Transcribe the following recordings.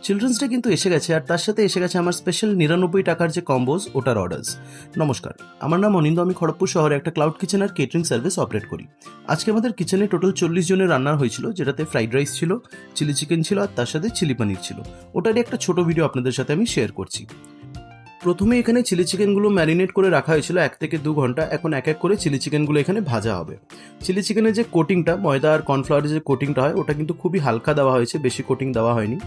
Children's day কিন্তু এসে গেছে, আর তার সাথে এসে গেছে আমার স্পেশাল 99 টাকার যে কম্বোজ ওটার অর্ডার্স। নমস্কার, আমার নাম অনিন্দ। আমি খড়গপুর শহরে একটা ক্লাউড কিচেন আর কেটারিং সার্ভিস অপারেট করি। আজকে আমাদের কিচেনে টোটাল 40 জনের রান্না হয়েছিল, যেটাতে ফ্রাইড রাইস ছিল, চিলি চিকেন ছিল, আর তার সাথে চিলি পনির ছিল। ওটারই একটা ছোট ভিডিও আপনাদের সাথে আমি শেয়ার করছি। প্রথমে এখানে চিলি চিকেনগুলো ম্যারিনেট করে রাখা হয়েছিল 1 থেকে 2 ঘন্টা। এখন এক এক করে চিলি চিকেনগুলো এখানে ভাজা হবে। চিলি চিকেনের যে কোটিংটা, ময়দা আর কর্নফ্লাওয়ারের যে কোটিংটা হয়, ওটা কিন্তু খুবই হালকা দেওয়া হয়েছে, বেশি কোটিং দেওয়া হয়নি।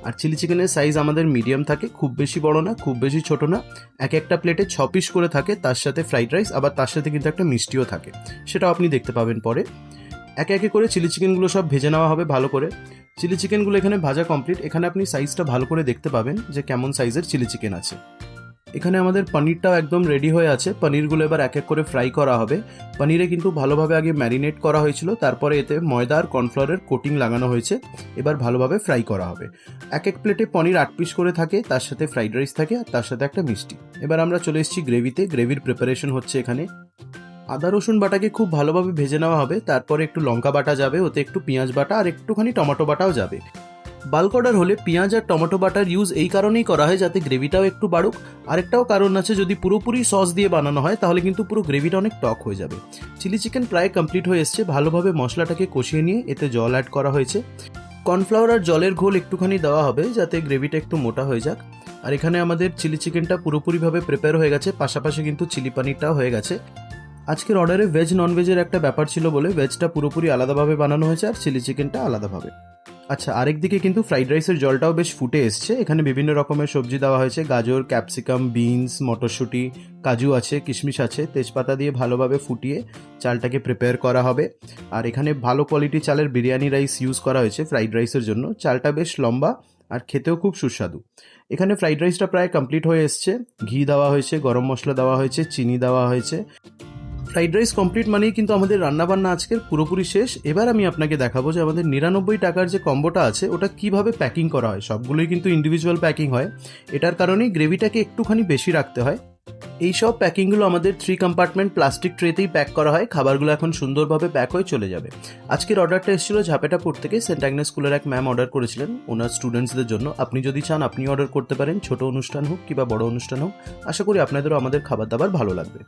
আর চিলি চিকেনের সাইজ আমাদের মিডিয়াম থাকে, খুব বেশি বড় না, খুব বেশি ছোট না। এক একটা প্লেটে 6 পিস করে থাকে, তার সাথে ফ্রাইড রাইস, আবার তার সাথে কিন্তু একটা মিষ্টিও থাকে, সেটাও আপনি দেখতে পাবেন পরে। একে একে করে চিলি চিকেনগুলো সব ভেজে নেওয়া হবে ভালো করে। চিলি চিকেনগুলো এখানে ভাজা কমপ্লিট। এখানে আপনি সাইজটা ভালো করে দেখতে পাবেন যে কেমন সাইজের চিলি চিকেন আছে। এখানে আমাদের পনিরটাও একদম রেডি হয়ে আছে। পনিরগুলো এবার এক এক করে ফ্রাই করা হবে। পনিরে কিন্তু ভালোভাবে আগে ম্যারিনেট করা হয়েছিল, তারপরে এতে ময়দা আর কর্নফ্লাওয়ারের কোটিং লাগানো হয়েছে। এবার ভালোভাবে ফ্রাই করা হবে। এক এক প্লেটে পনির 8 পিস করে থাকে, তার সাথে ফ্রাইড রাইস থাকে, আর তার সাথে একটা মিষ্টি। এবার আমরা চলে এসেছি গ্রেভিতে। গ্রেভির প্রিপারেশন হচ্ছে এখানে। আদা রসুন বাটাকে খুব ভালোভাবে ভেজে নেওয়া হবে, তারপরে একটু লঙ্কা বাটা যাবে, ওতে একটু পেঁয়াজ বাটা আর একটুখানি টমেটো বাটাও যাবে। বাল্ক অর্ডার হলে পেঁয়াজ আর টমেটো বাটার ইউজ এই কারণেই করা হয় যাতে গ্রেভিটাও একটু বাড়ুক। আরেকটাও কারণ আছে, যদি পুরোপুরি সস দিয়ে বানানো হয় তাহলে কিন্তু পুরো গ্রেভিটা অনেক টক হয়ে যাবে। চিলি চিকেন প্রায় কমপ্লিট হয়ে এসছে। ভালোভাবে মশলাটাকে কষিয়ে নিয়ে এতে জল অ্যাড করা হয়েছে। কর্নফ্লাওয়ার আর জলের ঘোল একটুখানি দেওয়া হবে যাতে গ্রেভিটা একটু মোটা হয়ে যাক। আর এখানে আমাদের চিলি চিকেনটা পুরোপুরিভাবে প্রিপেয়ার হয়ে গেছে, পাশাপাশি কিন্তু চিলি পনিরটাও হয়ে গেছে। আজকের অর্ডারে ভেজ নন ভেজের একটা ব্যাপার ছিল বলে ভেজটা পুরোপুরি আলাদাভাবে বানানো হয়েছে, আর চিলি চিকেনটা আলাদাভাবে। আচ্ছা, আরেকদিকে কিন্তু ফ্রাইড রাইসের জলটাও বেশ ফুটে এসছে। এখানে বিভিন্ন রকমের সবজি দেওয়া হয়েছে, গাজর, ক্যাপসিকাম, বিনস, মটরশুঁটি, কাজু আছে, কিশমিশ আছে। তেজপাতা দিয়ে ভালোভাবে ফুটিয়ে চালটাকে প্রিপেয়ার করা হবে। আর এখানে ভালো কোয়ালিটি চালের বিরিয়ানি রাইস ইউজ করা হয়েছে ফ্রাইড রাইসের জন্য। চালটা বেশ লম্বা আর খেতেও খুব সুস্বাদু। এখানে ফ্রাইড রাইসটা প্রায় কমপ্লিট হয়ে এসছে। ঘি দেওয়া হয়েছে, গরম মশলা দেওয়া হয়েছে, চিনি দেওয়া হয়েছে। ফ্রাইড রাইস কমপ্লিট মানেই কিন্তু আমাদের রান্নাবান্না আজকের পুরোপুরি শেষ। এবার আমি আপনাকে দেখাবো যে আমাদের 99 টাকার যে কম্বোটা আছে ওটা কিভাবে প্যাকিং করা হয়। সবগুলোই কিন্তু ইন্ডিভিজুয়াল প্যাকিং হয়, এটার কারণেই গ্রেভিটাকে একটুখানি বেশি রাখতে হয়। এই সব প্যাকিংগুলো আমাদের 3 কম্পার্টমেন্ট প্লাস্টিক ট্রেতেই প্যাক করা হয়। খাবারগুলো এখন সুন্দরভাবে প্যাক হয়ে চলে যাবে। আজকের অর্ডারটা এসেছিল ঝাপেটাপুর থেকে। সেন্ট অ্যাগনেস স্কুলের এক ম্যাম অর্ডার করেছিলেন ওনার স্টুডেন্টসদের জন্য। আপনি যদি চান আপনি অর্ডার করতে পারেন, ছোট অনুষ্ঠান হোক কিংবা বড় অনুষ্ঠান হোক। আশা করি আপনাদেরও আমাদের খাবার দাবার ভালো লাগবে।